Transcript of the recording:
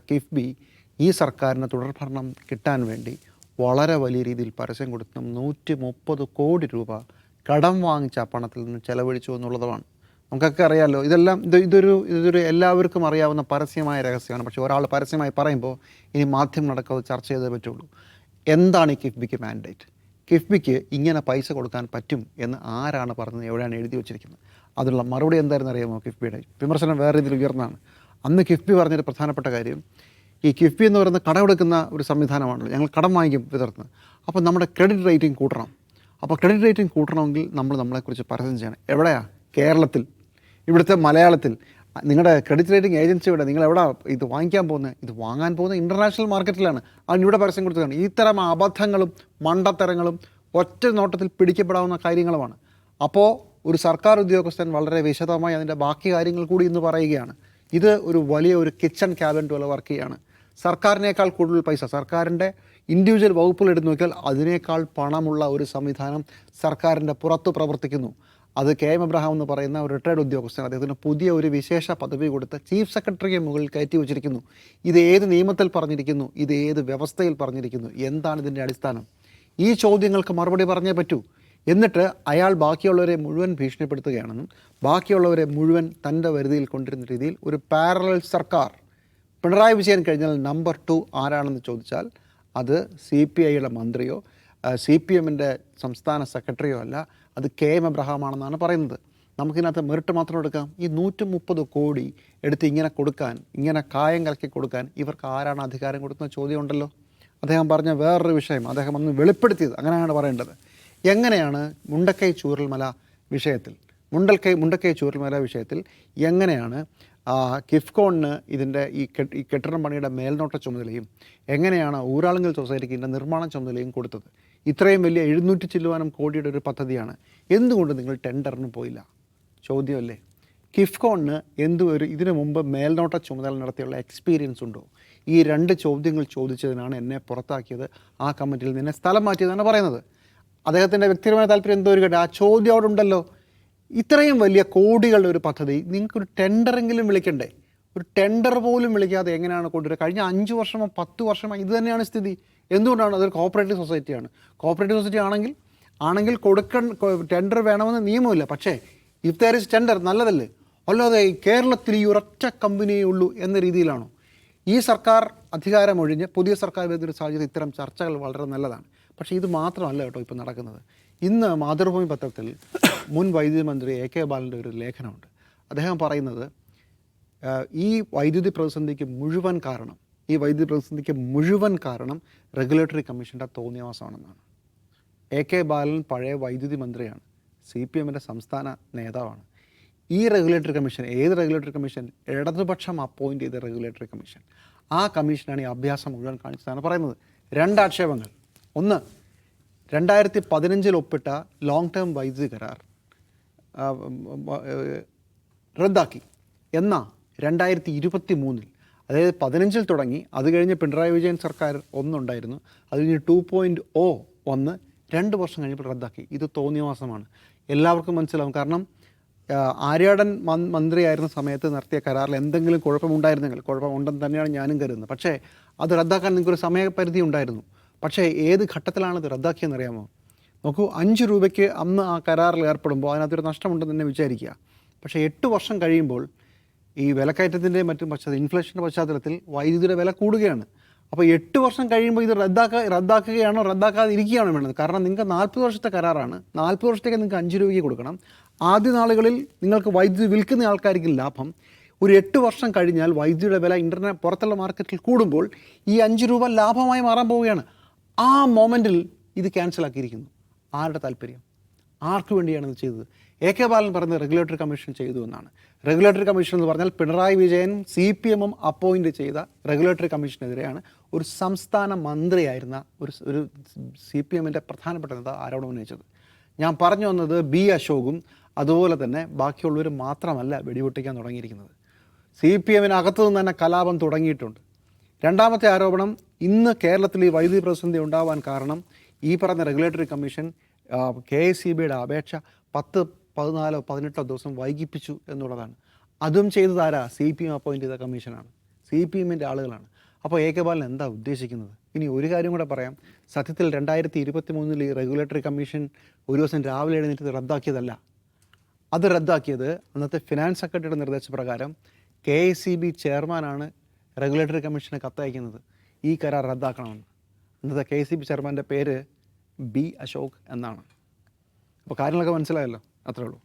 കിഫ്ബി ഈ സർക്കാരിന് തുടർഭരണം കിട്ടാൻ വേണ്ടി വളരെ വലിയ രീതിയിൽ പരസ്യം കൊടുത്തും 130 കോടി രൂപ കടം വാങ്ങിച്ച പണത്തിൽ നിന്ന് ചെലവഴിച്ചു എന്നുള്ളതുമാണ്. നമുക്കൊക്കെ അറിയാമല്ലോ, ഇതൊരു എല്ലാവർക്കും അറിയാവുന്ന പരസ്യമായ രഹസ്യമാണ്. പക്ഷേ ഒരാൾ പരസ്യമായി പറയുമ്പോൾ ഇനി മാധ്യമങ്ങളടക്കം അത് ചർച്ച ചെയ്തേ പറ്റുള്ളൂ. എന്താണ് ഈ കിഫ്ബിക്ക് മാൻഡേറ്റ്? കിഫ്ബിക്ക് ഇങ്ങനെ പൈസ കൊടുക്കാൻ പറ്റും എന്ന് ആരാണ് പറഞ്ഞത്, എവിടെയാണ് എഴുതി വച്ചിരിക്കുന്നത്? അതിനുള്ള മറുപടി എന്തായിരുന്നു അറിയാമോ? കിഫ്ബിയുടെ വിമർശനം വേറെ രീതിയിൽ ഉയർന്നതാണ്. അന്ന് കിഫ്ബി പറഞ്ഞൊരു പ്രധാനപ്പെട്ട കാര്യം, ഈ കിഫ്ബി എന്ന് പറയുന്നത് കടമെടുക്കുന്ന ഒരു സംവിധാനമാണല്ലോ. ഞങ്ങൾ കടം വാങ്ങിക്കും വിതർന്ന്. അപ്പോൾ നമ്മുടെ ക്രെഡിറ്റ് റേറ്റിംഗ് കൂട്ടണം. അപ്പോൾ ക്രെഡിറ്റ് റേറ്റിംഗ് കൂട്ടണമെങ്കിൽ നമ്മളെക്കുറിച്ച് പരസ്യം ചെയ്യണം. എവിടെയാണ്? കേരളത്തിൽ, ഇവിടുത്തെ മലയാളത്തിൽ. നിങ്ങളുടെ ക്രെഡിറ്റ് റേറ്റിംഗ് ഏജൻസി ഇവിടെ, നിങ്ങൾ എവിടെ ഇത് വാങ്ങിക്കാൻ പോകുന്നത്? ഇത് വാങ്ങാൻ പോകുന്നത് ഇൻ്റർനാഷണൽ മാർക്കറ്റിലാണ്. അതിനിവിടെ പരസ്യം കൊടുത്തതാണ്. ഇത്തരം അബദ്ധങ്ങളും മണ്ടത്തരങ്ങളും ഒറ്റ നോട്ടത്തിൽ പിടിക്കപ്പെടാവുന്ന കാര്യങ്ങളുമാണ്. അപ്പോൾ ഒരു സർക്കാർ ഉദ്യോഗസ്ഥൻ വളരെ വിശദമായി അതിൻ്റെ ബാക്കി കാര്യങ്ങൾ കൂടി ഇന്ന് പറയുകയാണ്. ഇത് ഒരു വലിയ കിച്ചൺ ക്യാബിനറ്റ് പോലെ വർക്ക് ചെയ്യുകയാണ്. സർക്കാരിനേക്കാൾ കൂടുതൽ പൈസ സർക്കാരിൻ്റെ ഇൻഡിവിജ്വൽ വകുപ്പുകൾ എടുത്ത് നോക്കിയാൽ അതിനേക്കാൾ പണമുള്ള ഒരു സംവിധാനം സർക്കാരിൻ്റെ പുറത്ത് പ്രവർത്തിക്കുന്നു. അത് KM എബ്രഹാം എന്ന് പറയുന്ന ഒരു റിട്ടയർഡ് ഉദ്യോഗസ്ഥൻ അദ്ദേഹത്തിന് പുതിയ ഒരു വിശേഷ പദവി കൊടുത്ത് ചീഫ് സെക്രട്ടറിക്ക് മുകളിൽ കയറ്റി വച്ചിരിക്കുന്നു. ഇത് ഏത് നിയമത്തിൽ പറഞ്ഞിരിക്കുന്നു? ഇത് ഏത് വ്യവസ്ഥയിൽ പറഞ്ഞിരിക്കുന്നു? എന്താണ് ഇതിൻ്റെ അടിസ്ഥാനം? ഈ ചോദ്യങ്ങൾക്ക് മറുപടി പറഞ്ഞേ പറ്റൂ. എന്നിട്ട് അയാൾ ബാക്കിയുള്ളവരെ മുഴുവൻ ഭീഷണിപ്പെടുത്തുകയാണെന്നും ബാക്കിയുള്ളവരെ മുഴുവൻ തൻ്റെ വരുതിയിൽ കൊണ്ടിരുന്ന രീതിയിൽ ഒരു പാരലൽ സർക്കാർ, പിണറായി വിജയൻ കഴിഞ്ഞാൽ നമ്പർ 2 ആരാണെന്ന് ചോദിച്ചാൽ അത് CPIയുടെ മന്ത്രിയോ CPMൻ്റെ സംസ്ഥാന സെക്രട്ടറിയോ അല്ല, അത് KM എബ്രഹാം ആണെന്നാണ് പറയുന്നത്. നമുക്കിതിനകത്ത് മെറിറ്റ് മാത്രം എടുക്കാം. ഈ 130 കോടി എടുത്ത് ഇങ്ങനെ കൊടുക്കാൻ, ഇങ്ങനെ കായം കലക്കി കൊടുക്കാൻ ഇവർക്ക് ആരാണ് അധികാരം കൊടുക്കുന്ന ചോദ്യം ഉണ്ടല്ലോ. അദ്ദേഹം പറഞ്ഞ വേറൊരു വിഷയം അദ്ദേഹം അന്ന് വെളിപ്പെടുത്തിയത്, അങ്ങനെയാണ് പറയേണ്ടത്. എങ്ങനെയാണ് മുണ്ടക്കൈ ചൂരൽമല വിഷയത്തിൽ എങ്ങനെയാണ് കിഫ്കോണിന് ഇതിൻ്റെ ഈ കെട്ടിടം പണിയുടെ മേൽനോട്ട ചുമതലയും എങ്ങനെയാണ് ഊരാളുങ്കൽ സൊസൈറ്റിക്ക് ഇതിൻ്റെ നിർമ്മാണ ചുമതലയും കൊടുത്തത്? ഇത്രയും വലിയ 700 ചില്ലുവാനം കോടിയുടെ ഒരു പദ്ധതിയാണ്. എന്തുകൊണ്ട് നിങ്ങൾ ടെൻഡറിന് പോയില്ല? ചോദ്യമല്ലേ. കിഫ്കോണിന് ഇതിനു മുമ്പ് മേൽനോട്ട ചുമതല നടത്തിയുള്ള എക്സ്പീരിയൻസ് ഉണ്ടോ? ഈ 2 ചോദ്യങ്ങൾ ചോദിച്ചതിനാണ് എന്നെ പുറത്താക്കിയത്, ആ കമ്മിറ്റിയിൽ നിന്നെ സ്ഥലം മാറ്റിയതാണ് പറയുന്നത്. അദ്ദേഹത്തിൻ്റെ വ്യക്തിപരമായ താല്പര്യം എന്തോ ഒരു കേട്ടെ, ആ ചോദ്യം അവിടെ ഉണ്ടല്ലോ. ഇത്രയും വലിയ കോടികളുടെ ഒരു പദ്ധതി നിങ്ങൾക്കൊരു ടെൻഡറെങ്കിലും വിളിക്കണ്ടേ? ഒരു ടെൻഡർ പോലും വിളിക്കാതെ എങ്ങനെയാണ് കൊണ്ടുവരിക? കഴിഞ്ഞ 5 വർഷമോ 10 വർഷമോ ഇത് തന്നെയാണ് സ്ഥിതി. എന്തുകൊണ്ടാണ്? അതൊരു കോപ്പറേറ്റീവ് സൊസൈറ്റിയാണ്. കോപ്പറേറ്റീവ് സൊസൈറ്റി ആണെങ്കിൽ ടെൻഡർ വേണമെന്ന് നിയമമില്ല. പക്ഷേ ഇഫ് ദർ ഇസ് ടെൻഡർ നല്ലതല്ലേ? അല്ലാതെ കേരളത്തിൽ ഈ ഒരൊറ്റ കമ്പനിയേ ഉള്ളൂ എന്ന രീതിയിലാണോ? ഈ സർക്കാർ അധികാരമൊഴിഞ്ഞ് പുതിയ സർക്കാർ വരുന്നൊരു സാഹചര്യം ഇത്തരം ചർച്ചകൾ വളരെ നല്ലതാണ്. പക്ഷേ ഇത് മാത്രമല്ല കേട്ടോ ഇപ്പോൾ നടക്കുന്നത്. ഇന്ന് മാതൃഭൂമി പത്രത്തിൽ മുൻ വൈദ്യുതി മന്ത്രി AK ബാലൻ്റെ ഒരു ലേഖനമുണ്ട്. അദ്ദേഹം പറയുന്നത് ഈ വൈദ്യുതി പ്രതിസന്ധിക്ക് മുഴുവൻ കാരണം റെഗുലേറ്ററി കമ്മീഷൻ്റെ തോന്നിയവാസമാണെന്നാണ്. AK ബാലൻ പഴയ വൈദ്യുതി മന്ത്രിയാണ്, CPMൻ്റെ സംസ്ഥാന നേതാവാണ്. ഈ റെഗുലേറ്ററി കമ്മീഷൻ, ഏത് റെഗുലേറ്ററി കമ്മീഷൻ? ഇടതുപക്ഷം അപ്പോയിൻ്റ് ചെയ്ത റെഗുലേറ്ററി കമ്മീഷൻ. ആ കമ്മീഷനാണ് ഈ അഭ്യാസം മുഴുവൻ കാണിച്ചതാണ് പറയുന്നത്. 2 ആക്ഷേപങ്ങൾ. ഒന്ന്, 2015 ഒപ്പിട്ട ലോങ് ടേം വൈദ്യുതി കരാർ റദ്ദാക്കി. എന്നാൽ 2023, അതായത് 15 തുടങ്ങി, അത് കഴിഞ്ഞ് പിണറായി വിജയൻ സർക്കാർ ഒന്നുണ്ടായിരുന്നു, അത് കഴിഞ്ഞ് 2.0 വന്ന് 2 വർഷം കഴിഞ്ഞപ്പോൾ റദ്ദാക്കി. ഇത് തോന്നിയവാസമാണ്, എല്ലാവർക്കും മനസ്സിലാവും. കാരണം ആര്യാടൻ മന്ത്രിയായിരുന്ന സമയത്ത് നടത്തിയ കരാറിൽ എന്തെങ്കിലും കുഴപ്പമുണ്ടായിരുന്നെങ്കിൽ, കുഴപ്പമുണ്ടെന്ന് തന്നെയാണ് ഞാനും കരുതുന്നത്. പക്ഷേ അത് റദ്ദാക്കാൻ നിങ്ങൾക്കൊരു സമയപരിധി ഉണ്ടായിരുന്നു. പക്ഷേ ഏത് ഘട്ടത്തിലാണത് റദ്ദാക്കിയെന്നറിയാമോ? നോക്കൂ, 5 രൂപയ്ക്ക് അന്ന് ആ കരാറിൽ ഏർപ്പെടുമ്പോൾ അതിനകത്തൊരു നഷ്ടമുണ്ടെന്ന് തന്നെ വിചാരിക്കുക. പക്ഷേ 8 വർഷം കഴിയുമ്പോൾ ഈ വിലക്കയറ്റത്തിൻ്റെയും മറ്റും ഇൻഫ്ലേഷൻ്റെ പശ്ചാത്തലത്തിൽ വൈദ്യുതിയുടെ വില കൂടുകയാണ്. അപ്പോൾ 8 വർഷം കഴിയുമ്പോൾ ഇത് റദ്ദാക്കുകയാണോ റദ്ദാക്കാതിരിക്കുകയാണോ വേണ്ടത്? കാരണം നിങ്ങൾക്ക് 40 വർഷത്തെ കരാറാണ്. 40 വർഷത്തേക്ക് നിങ്ങൾക്ക് 5 രൂപയ്ക്ക് കൊടുക്കണം. ആദ്യ നാളുകളിൽ നിങ്ങൾക്ക് വൈദ്യുതി വിൽക്കുന്ന ആൾക്കാർക്ക് ലാഭം. ഒരു 8 വർഷം കഴിഞ്ഞാൽ വൈദ്യുതിയുടെ വില പുറത്തുള്ള മാർക്കറ്റിൽ കൂടുമ്പോൾ ഈ 5 രൂപ ലാഭമായി മാറാൻ പോവുകയാണ്. ആ മൊമെൻറ്റിൽ ഇത് ക്യാൻസലാക്കിയിരിക്കുന്നു. ആരുടെ താല്പര്യം? ആർക്ക് വേണ്ടിയാണ് ഇത് ചെയ്തത്? AK ബാലൻ പറയുന്നത് റെഗുലേറ്ററി കമ്മീഷൻ ചെയ്തു എന്നാണ്. റെഗുലേറ്ററി കമ്മീഷൻ എന്ന് പറഞ്ഞാൽ പിണറായി വിജയനും CPMും അപ്പോയിൻ്റ് ചെയ്ത റെഗുലേറ്ററി കമ്മീഷനെതിരെയാണ് ഒരു സംസ്ഥാന മന്ത്രിയായിരുന്ന ഒരു CPMൻ്റെ പ്രധാനപ്പെട്ട നേതാവ് ആരോപണം ഉന്നയിച്ചത്. ഞാൻ പറഞ്ഞു വന്നത് B അശോകും അതുപോലെ തന്നെ ബാക്കിയുള്ളവരും മാത്രമല്ല വെടിപൊട്ടിക്കാൻ തുടങ്ങിയിരിക്കുന്നത്. CPMനകത്തു നിന്ന് തന്നെ കലാപം തുടങ്ങിയിട്ടുണ്ട്. രണ്ടാമത്തെ ആരോപണം, ഇന്ന് കേരളത്തിൽ ഈ വൈദ്യുതി പ്രതിസന്ധി ഉണ്ടാവാൻ കാരണം ഈ പറഞ്ഞ റെഗുലേറ്ററി കമ്മീഷൻ KSEBയുടെ അപേക്ഷ 10, 14, 18 ദിവസം വൈകിപ്പിച്ചു എന്നുള്ളതാണ്. അതും ചെയ്തതാരാ? CPM അപ്പോയിൻ്റ് ചെയ്ത കമ്മീഷനാണ്, CPMൻ്റെ ആളുകളാണ്. അപ്പോൾ എ കെ ബാലൻ എന്താ ഉദ്ദേശിക്കുന്നത്? ഇനി ഒരു കാര്യം കൂടെ പറയാം. സത്യത്തിൽ 2023 ഈ റെഗുലേറ്ററി കമ്മീഷൻ ഒരു ദിവസം രാവിലെ എഴുന്നേറ്റ് റദ്ദാക്കിയതല്ല. അത് റദ്ദാക്കിയത് അന്നത്തെ ഫിനാൻസ് സെക്രട്ടറിയുടെ നിർദ്ദേശപ്രകാരം KICB ചെയർമാനാണ് റെഗുലേറ്ററി കമ്മീഷന് കത്തയക്കുന്നത് ഈ കരാർ റദ്ദാക്കണമെന്ന്. അന്നത്തെ KICB ചെയർമാൻ്റെ പേര് B. അശോക് എന്നാണ്. അപ്പോൾ കാര്യങ്ങളൊക്കെ മനസ്സിലായല്ലോ. അത്രേ ഉള്ളൂ.